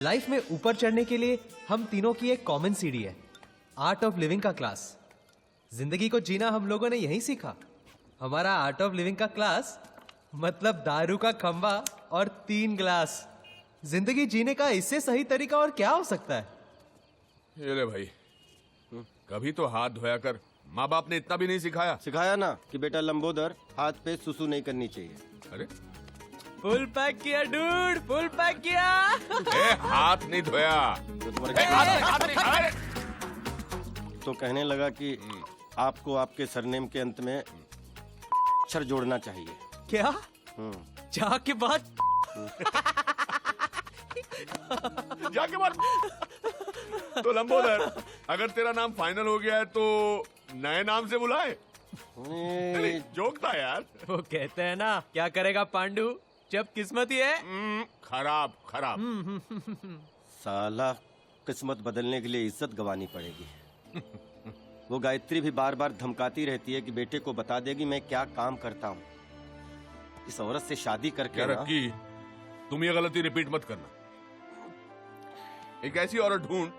Life में ऊपर चढ़ने के लिए हम तीनों की एक कॉमन सीढ़ी है, आर्ट ऑफ लिविंग का क्लास। जिंदगी को जीना हम लोगों ने यहीं सीखा। हमारा आर्ट ऑफ लिविंग का क्लास मतलब दारू का खंबा और 3 ग्लास। जिंदगी जीने का इससे सही तरीका और क्या हो सकता है? ये ले भाई, कभी तो हाथ धोया कर। माँ बाप ने इतना भी नहीं सिखाया? सिखाया ना कि बेटा लंबोदर हाथ पे सुसु नहीं करनी चाहिए। अरे फुल पैक किया डूड, फुल पैक किया। हाथ नहीं धोया तो हाथ नहीं, अरे! तो कहने लगा कि आपको आपके सरनेम के अंत में अक्षर जोड़ना चाहिए। क्या? जाके बात जाके बात। तो लंबोदर, अगर तेरा नाम फाइनल हो गया है तो नए नाम से बुलाए। जोक था यार। वो कहते हैं ना, क्या करेगा पांडु जब किस्मत ही है खराब खराब। साला किस्मत बदलने के लिए इज्जत गंवानी पड़ेगी। वो गायत्री भी बार बार धमकाती रहती है कि बेटे को बता देगी मैं क्या काम करता हूँ। इस औरत से शादी करके ना, रक्की, तुम ये गलती रिपीट मत करना। एक ऐसी औरत ढूंढ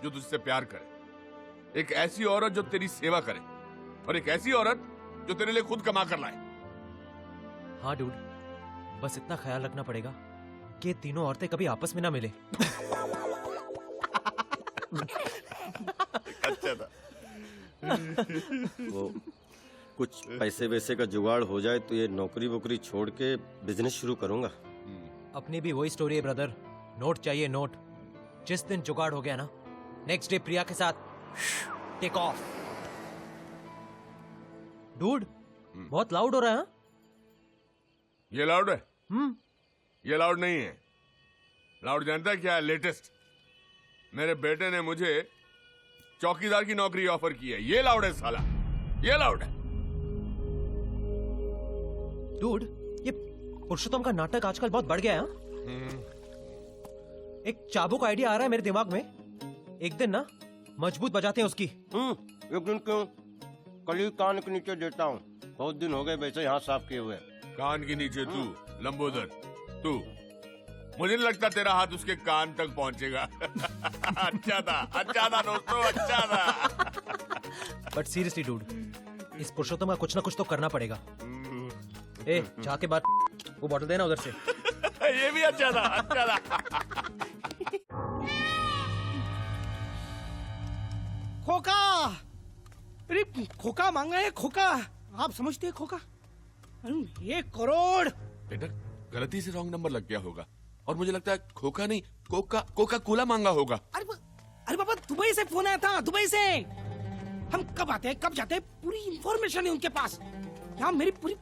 जो तुझसे प्यार करे, एक ऐसी औरत जो तेरी सेवा करे, और एक ऐसी औरत जो तेरे लिए खुद कमा कर लाए। हाँ डूड, बस इतना ख्याल रखना पड़ेगा कि ये तीनों औरतें कभी आपस में ना मिले। अच्छा था। वो कुछ पैसे वैसे का जुगाड़ हो जाए तो ये नौकरी वोकरी छोड़ के बिजनेस शुरू करूंगा। अपनी भी वही स्टोरी है ब्रदर, नोट चाहिए नोट। जिस दिन जुगाड़ हो गया ना, नेक्स्ट डे प्रिया के साथ टेक ऑफ। डूड, बहुत लाउड हो रहा है। हाँ? ये लाउड है? ये लाउड नहीं है। लाउड जानता है क्या है? लेटेस्ट। मेरे बेटे ने मुझे चौकीदार की नौकरी ऑफर की है। ये लाउड है साला, ये लाउड है। डूड, ये पुरुषोत्तम का नाटक आजकल बहुत बढ़ गया है। एक चाबुक आइडिया आ रहा है मेरे दिमाग में। एक दिन ना मजबूत बजाते हैं उसकी। एक दिन क्यों, कल ही कान के नीचे देता हूँ। बहुत दिन हो गए वैसे यहाँ साफ किए हुए। कान के नीचे तू लंबोदर, तू, मुझे नहीं लगता तेरा हाथ उसके कान तक पहुंचेगा। अच्छा था दोस्तों, अच्छा था। बट सीरियसली डूड, इस पुरुषोत्तम का कुछ ना कुछ तो करना पड़ेगा। ए, जाके बात, वो बॉटल देना उधर से। ये भी अच्छा था, अच्छा था। खोका, अरे खोका मांगा है, खोका। आप समझते हैं खोका? 1 करोड़। बेटा, गलती से रॉन्ग नंबर लग गया होगा, और मुझे लगता है खोका नहीं, कोका कोला मांगा होगा। अरे बाबा, दुबई से फोन आया था, दुबई से। हम कब आते हैं कब जाते हैं पूरी इंफॉर्मेशन है उनके पास। यहाँ मेरी पूरी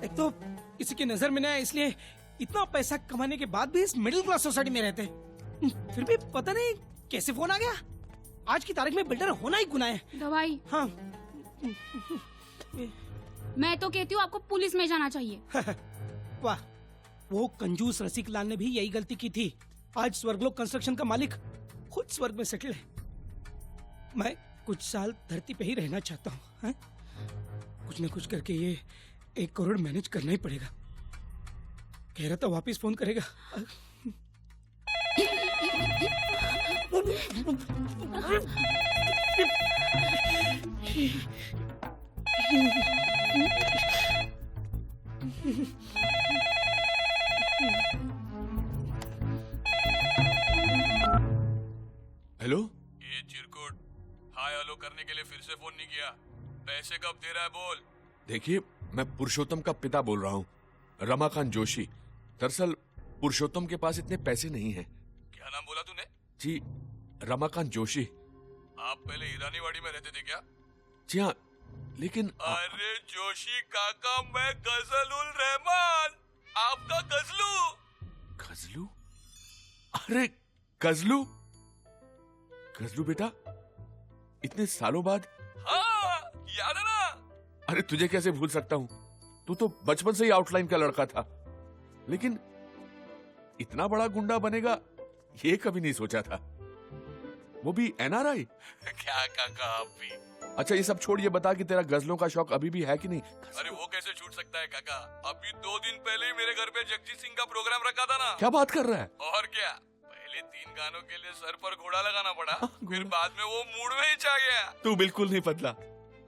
एक तो किसी की नजर में ना है, इसलिए इतना पैसा कमाने के बाद भी इस मिडिल क्लास सोसाइटी में रहते हैं। फिर भी पता नहीं कैसे फोन आ गया। आज की तारीख में बिल्डर होना ही गुनाह है। दवाई। हाँ। मैं तो कहती हूँ आपको पुलिस में जाना चाहिए। वाह, वो कंजूस रसिक लाल ने भी यही गलती की थी। आज स्वर्गलोक कंस्ट्रक्शन का मालिक खुद स्वर्ग में सेटल है। मैं कुछ साल धरती पे ही रहना चाहता हूँ। कुछ न कुछ करके ये 1 करोड़ मैनेज करना ही पड़ेगा। कह रहा था वापिस फोन करेगा। हेलो, ये चिरकुट, हाय हेलो करने के लिए फिर से फोन नहीं किया। पैसे कब दे रहा है बोल। देखिए, मैं पुरुषोत्तम का पिता बोल रहा हूँ, रमाकांत जोशी। दरअसल पुरुषोत्तम के पास इतने पैसे नहीं हैं। क्या नाम बोला तूने? जी, रमाकांत जोशी। आप पहले ईरानीवाड़ी में रहते थे क्या? जी हाँ, लेकिन अरे जोशी काका, मैं गजलुल रहमान, आपका गजलू। गजलू? अरे गजलू, गजलू बेटा, इतने सालों बाद। हाँ, याद है ना? अरे तुझे कैसे भूल सकता हूँ, तू तो बचपन से ही आउटलाइन का लड़का था। लेकिन इतना बड़ा गुंडा बनेगा ये कभी नहीं सोचा था, वो भी एनआरआई। क्या काका, आप भी अच्छा ये सब छोड़, ये बता कि तेरा गजलों का शौक अभी भी है कि नहीं? अरे वो कैसे छूट सकता है काका, अभी 2 दिन पहले ही मेरे घर पे जगजीत सिंह का प्रोग्राम रखा था ना। क्या बात कर रहा है? और क्या, पहले 3 गानों के लिए सर पर घोड़ा लगाना पड़ा, फिर बाद में वो मूड में ही छा गया। तू बिल्कुल नहीं बदला।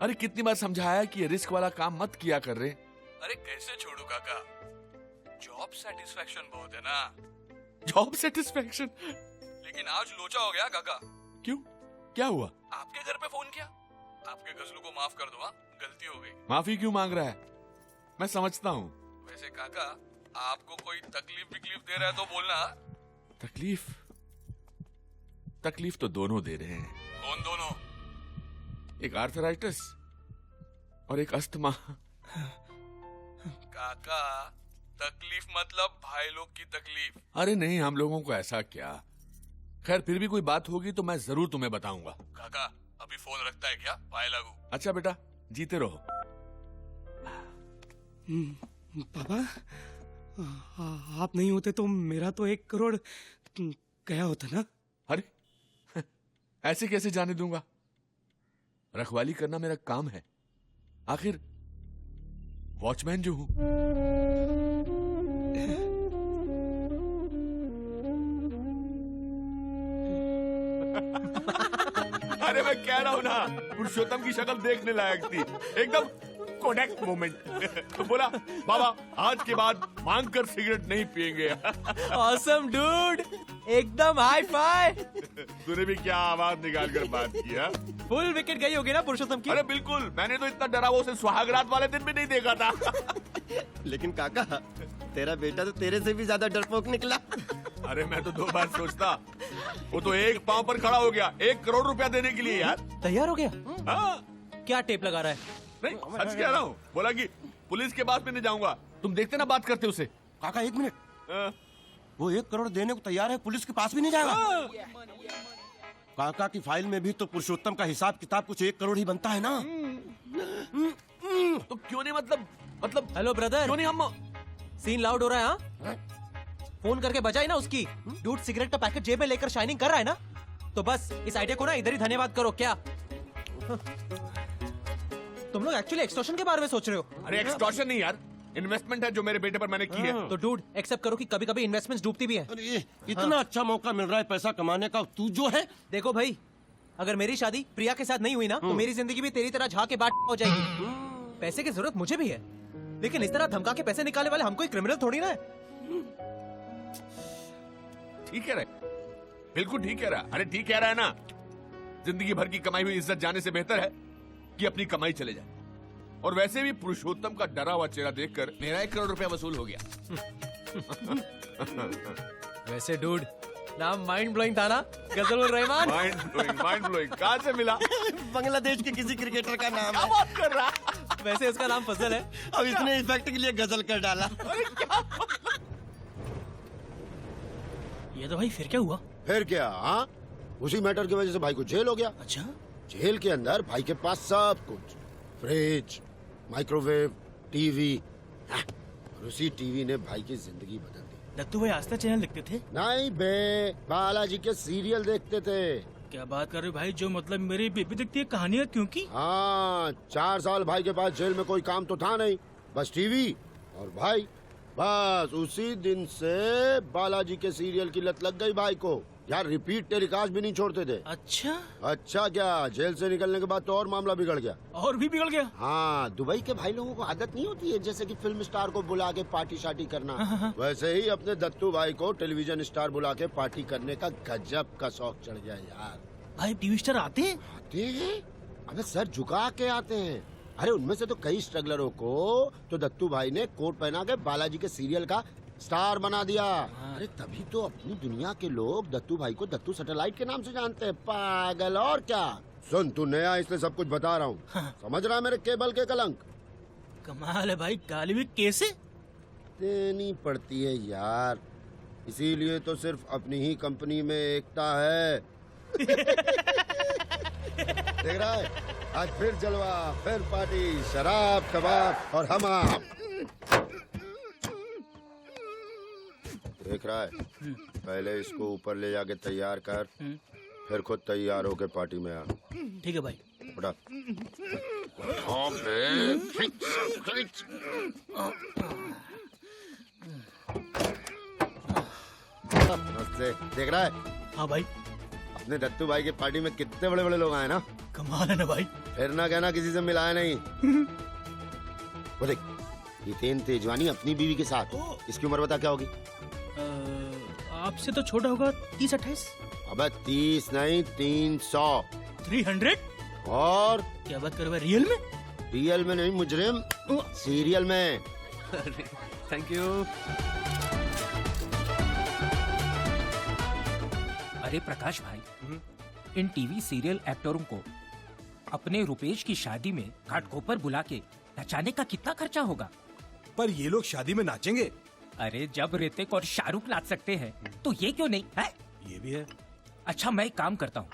अरे कितनी बार समझाया कि ये रिस्क वाला काम मत किया कर रहे। अरे कैसे छोड़ू काका, जॉब सेटिस्फेक्शन बहुत है ना। Job satisfaction? लेकिन आज लोचा हो गया काका। क्यों, क्या हुआ? आपके घर पे फोन किया, आपके गजलों को माफ कर दो, हाँ गलती हो गई। माफी क्यों मांग रहा है? मैं समझता हूँ। वैसे काका, आपको कोई तकलीफ दे रहा है तो बोलना। तकलीफ? तकलीफ तो दोनों दे रहे हैं। कौन दोनों? एक आर्थराइटिस और एक अस्थमा। काका, तकलीफ मतलब भाई लोग की तकलीफ। अरे नहीं, हम लोगों को ऐसा क्या। खैर फिर भी कोई बात होगी तो मैं जरूर तुम्हें बताऊंगा। काका अभी फोन रखता है क्या, भाई लागू। अच्छा बेटा, जीते रहो। पापा, आप नहीं होते तो मेरा तो 1 करोड़ गया होता ना। अरे ऐसे कैसे जाने दूंगा? रखवाली करना मेरा काम है, आखिर वॉचमैन जो हूं। अरे मैं कह रहा हूं ना, पुरुषोत्तम की शक्ल देखने लायक थी, एकदम कोडेक मोमेंट। बोला बाबा आज के बाद मांग कर सिगरेट नहीं पिएंगे। ऑसम डूड, एकदम हाई फाई। तूने भी क्या आवाज निकाल कर बात किया? फुल विकेट गई होगी ना पुरुषोत्तम की। अरे बिल्कुल, मैंने तो इतना डरा वो उसे सुहागरात वाले दिन भी नहीं देखा था। लेकिन काका, तेरा बेटा तो तेरे से भी ज्यादा डरपोक निकला। अरे मैं तो 2 बार सोचता, वो तो एक पांव पर खड़ा हो गया 1 करोड़ रुपया देने के लिए यार। तैयार हो गया? हाँ? क्या टेप लगा रहा है? नहीं सच कह रहा हूँ, बोला कि पुलिस के पास भी नहीं जाऊंगा। तुम देखते ना बात करते उसे। काका 1 मिनट, हाँ? वो 1 करोड़ देने को तैयार है, पुलिस के पास भी नहीं जाएगा। काका की फाइल में भी तो पुरुषोत्तम का हिसाब किताब कुछ 1 करोड़ ही बनता है ना। तो क्यों नहीं, मतलब हेलो ब्रदर, क्यों नहीं हम। सीन लाउड हो रहा है? हाँ, फोन करके बजाई ना उसकी। डूड सिगरेट का पैकेट जेब में लेकर शाइनिंग कर रहा है ना, तो बस इस आइडिया को ना इधर ही धन्यवाद करो। क्या तुम लोग एक्चुअली एक्सटॉर्शन के बारे में सोच रहे हो? अरे एक्सटॉर्शन नहीं यार, इन्वेस्टमेंट है जो मेरे बेटे पर मैंने की है। तो डूड एक्सेप्ट करो कि कभी कभी इन्वेस्टमेंट्स डूबती भी है। अरे इतना अच्छा मौका मिल रहा है पैसा कमाने का, तू जो है। देखो भाई, अगर मेरी शादी प्रिया के साथ नहीं हुई ना, तो मेरी जिंदगी भी तेरी तरह झाके बाट हो जाएगी। पैसे की जरूरत मुझे भी है, लेकिन इस तरह धमका के पैसे निकालने वाले हम कोई क्रिमिनल थोड़ी ना है। ठीक कह रहा है, बिल्कुल ठीक कह रहा है। अरे ठीक कह रहा है ना, जिंदगी भर की कमाई हुई इज्जत जाने से बेहतर है कि अपनी कमाई चले जाए। और वैसे भी पुरुषोत्तम का डरा हुआ चेहरा देखकर मेरा 1 करोड़ रुपया वसूल हो गया। वैसे डूड, नाम माइंड ब्लोइंग था ना, गजलुर रहमान। माइंड ब्लोइंग कहाँ से मिला? बांग्लादेश के किसी क्रिकेटर का नाम क्या है। बात कर रहा? वैसे उसका नाम फजल है। अब इसने इफेक्ट के लिए गजल कर डाला। ये तो भाई फिर क्या हुआ? फिर क्या? हाँ, उसी मैटर की वजह से भाई को जेल हो गया। अच्छा, जेल के अंदर भाई के पास सब कुछ, फ्रिज, माइक्रोवेव, टीवी, और उसी टीवी ने भाई की जिंदगी बदल दी। दत्तू भाई आस्था चैनल देखते थे? नहीं बे, बालाजी के सीरियल देखते थे। क्या बात कर रहे हो भाई, जो मतलब मेरी बेबी देखती है कहानियाँ क्योंकि? हाँ, 4 साल भाई के पास जेल में कोई काम तो था नहीं, बस टीवी और भाई। बस उसी दिन से बालाजी के सीरियल की लत लग गई भाई को। यार रिपीट टेलीकास्ट भी नहीं छोड़ते थे। अच्छा, अच्छा क्या, जेल से निकलने के बाद तो और मामला बिगड़ गया। और भी बिगड़ गया? हाँ, दुबई के भाई लोगों को आदत नहीं होती है जैसे कि फिल्म स्टार को बुला के पार्टी शार्टी करना। वैसे ही अपने दत्तू भाई को टेलीविजन स्टार बुला के पार्टी करने का गजब का शौक चढ़ गया यार। भाई टीवी स्टार आते हैं? आते हैं? अबे सर झुका के आते हैं। अरे उनमें से तो कई स्ट्रगलरों को तो दत्तू भाई ने कोट पहना के बालाजी के सीरियल का स्टार बना दिया। अरे तभी तो अपनी दुनिया के लोग दत्तू भाई को दत्तू सैटेलाइट के नाम से जानते हैं। पागल, और क्या। सुन, तू नया इसलिए सब कुछ बता रहा हूँ। समझ रहा है मेरे केबल के कलंक? कमाल है भाई, गाली भी कैसे देनी पड़ती है यार, इसीलिए तो सिर्फ अपनी ही कंपनी में एकता है। देख रहा है, आज फिर जलवा, फिर पार्टी, शराब, कबाब और हमाम। देख रहा है, पहले इसको ऊपर ले जाके तैयार कर, फिर खुद तैयार होके पार्टी में आ। ठीक है भाई। उठा। नमस्ते। देख रहा है हाँ भाई, अपने दत्तू भाई के पार्टी में कितने बड़े बड़े लोग आए ना। कमाल है ना भाई। फिर ना कहना किसी से मिलाया नहीं। वो देख, हितेन तेजवानी अपनी बीवी के साथ। इसकी उम्र बता क्या होगी? आपसे तो छोटा होगा 30-28। अबे 30 नहीं 300। 300? और क्या बात कर रहे हो, रियल में? रियल में नहीं मुजरिम, सीरियल में। Thank you. अरे प्रकाश भाई, इन टीवी सीरियल एक्टरों को अपने रुपेश की शादी में घाटकोपर बुला के नचाने का कितना खर्चा होगा? पर ये लोग शादी में नाचेंगे? अरे जब ऋतिक और शाहरुख नाच सकते हैं तो ये क्यों नहीं है? ये भी है। अच्छा मैं एक काम करता हूँ,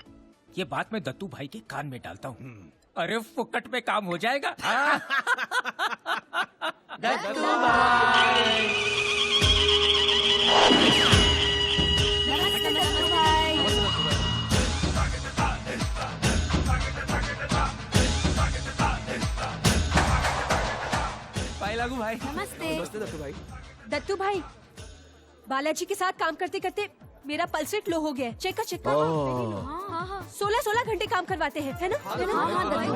ये बात मैं दत्तू भाई के कान में डालता हूँ। अरे फुकट में काम हो जाएगा। दत्तू भाई लागू भाई। नमस्ते। दत्तू भाई, बालाजी के साथ काम करते करते मेरा पल्स रेट लो हो गया है। चेक कर। हाँ हाँ 16 घंटे काम करवाते हैं, है ना? हाँ दत्तू भाई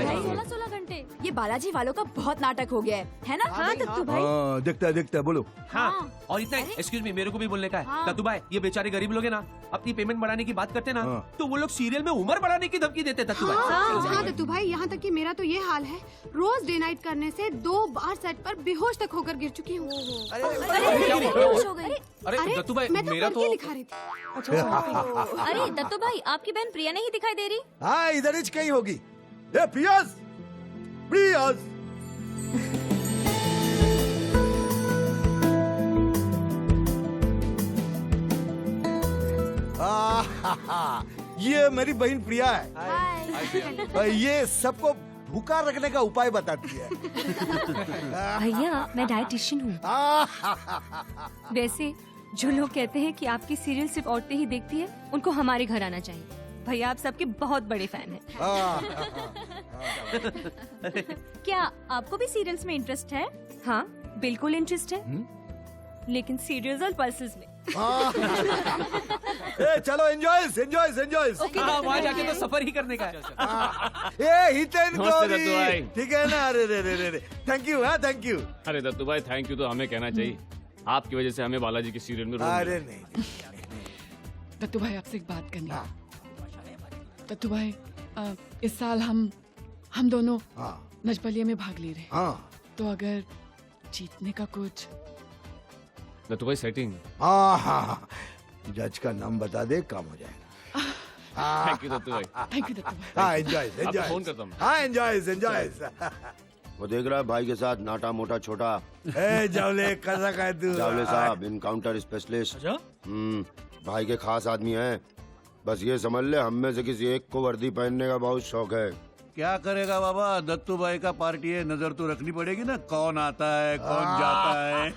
16 घंटे। ये बालाजी वालों का बहुत नाटक हो गया है ना? हाँ दत्तू भाई। देखता है बोलो। हाँ और इतना एक्सक्यूज मी, मेरे को भी बोलने का है। हाँ। दत्तू भाई, ये बेचारे गरीब लोग हैं ना, अपनी पेमेंट बढ़ाने की बात करते ना, तो वो लोग सीरियल में उम्र बढ़ाने की धमकी देते। दत्तू भाई हाँ दत्तू भाई, यहाँ तक कि मेरा तो ये हाल है, रोज डे नाइट करने से 2 बार सेट पर बेहोश तक होकर गिर चुकी हूँ। अरे दत्तू भाई, मैं तो मेरा करके तो लिखा रही थी। अरे दत्तू भाई, आपकी बहन प्रिया नहीं दिखाई दे रही? हाँ इधर ही कहीं होगी। ए पियाज, पियाज। ये मेरी बहन प्रिया है। ये सबको भूखा रखने का उपाय बताती है। भैया, मैं डाइटिशियन हूँ। वैसे जो लोग कहते हैं कि आपकी सीरियल सिर्फ औरतें ही देखती है, उनको हमारे घर आना चाहिए। भैया आप सबके बहुत बड़े फैन हैं। क्या आपको भी सीरियल्स में इंटरेस्ट है? हाँ बिल्कुल इंटरेस्ट है, लेकिन सीरियल्स और पल्सेस में। चलो एंजॉय। वहाँ जाके तो सफर ही करने का है। ए हितेन गौरी, ठीक है ना? अरे थैंक यू। हाँ थैंक यू। अरे दत्तू भाई, थैंक यू तो हमें कहना चाहिए। आपकी वजह से हमें बालाजी के सीरियल में रोल मिला। अरे नहीं। दत्तू भाई आपसे एक बात करनी है। दत्तू भाई, इस साल हम दोनों नजबलिया में भाग ले रहे हैं। तो अगर जीतने का कुछ। दत्तू भाई सेटिंग। हाँ जज का नाम बता दे, काम हो जाएगा। थैंक यू दत्तू भाई। थैंक यू दत्तू भाई। हाँ एंजॉय। आपको फोन करता हूँ। हाँ एंजॉय। वो देख रहा है भाई के साथ नाटा मोटा छोटा। जावले कैसा का तू? जावले साहब इनकाउंटर स्पेशलिस्ट। भाई के खास आदमी हैं। बस ये समझ ले, हम में से किसी एक को वर्दी पहनने का बहुत शौक है। क्या करेगा बाबा, दत्तू भाई का पार्टी है, नजर तो रखनी पड़ेगी ना, कौन आता है कौन जाता है।